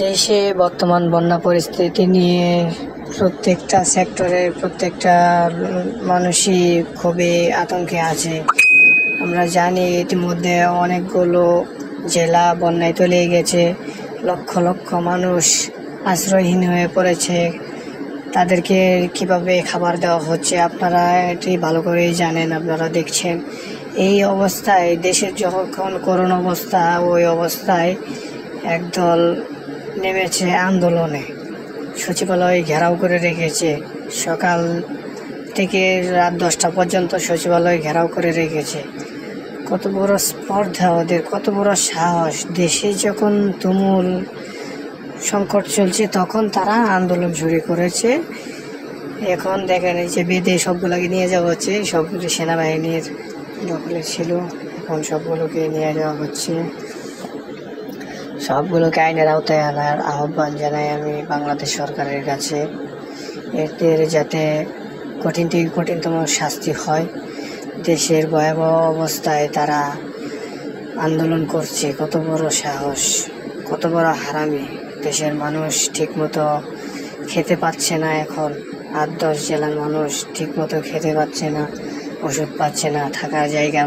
দেশে বর্তমান বন্যা পরিস্থিতি নিয়ে প্রত্যেকটা সেক্টরে প্রত্যেকটা মানুষই খুবই আতঙ্কে আছে। আমরা জানি ইতিমধ্যে অনেকগুলো জেলা বন্যায় তলিয়ে গেছে, লক্ষ লক্ষ মানুষ আশ্রয়হীন হয়ে পড়েছে। তাদেরকে কিভাবে খাবার দেওয়া হচ্ছে আপনারা এটি ভালো করেই জানেন, আপনারা দেখছেন। এই অবস্থায় দেশের যখন করোনা অবস্থা, ওই অবস্থায় একদল নেমেছে আন্দোলনে, সচিবালয় ঘেরাও করে রেখেছে। সকাল থেকে রাত 10টা পর্যন্ত সচিবালয় ঘেরাও করে রেখেছে। কত বড় স্পর্ধা ওদের, কত বড় সাহস! দেশে যখন তুমুল সংকট চলছে তখন তারা আন্দোলন শুরু করেছে। এখন দেখেন এই যে বেঁধে সবগুলোকে নিয়ে যাওয়া হচ্ছে, সবগুলো সেনাবাহিনীর দখলে ছিল, এখন সবগুলোকে নিয়ে যাওয়া হচ্ছে। সবগুলোকে আইনের আওতায় আনার আহ্বান জানাই আমি বাংলাদেশ সরকারের কাছে। এদের যাতে কঠিন থেকে কঠিনতম শাস্তি হয়। দেশের ভয়াবহ অবস্থায় তারা আন্দোলন করছে, কত বড় সাহস, কত বড় হারামি! দেশের মানুষ ঠিকমতো খেতে পাচ্ছে না, এখন 8-10 জেলার মানুষ ঠিকমতো খেতে পাচ্ছে না, ওষুধ পাচ্ছে না, থাকার জায়গা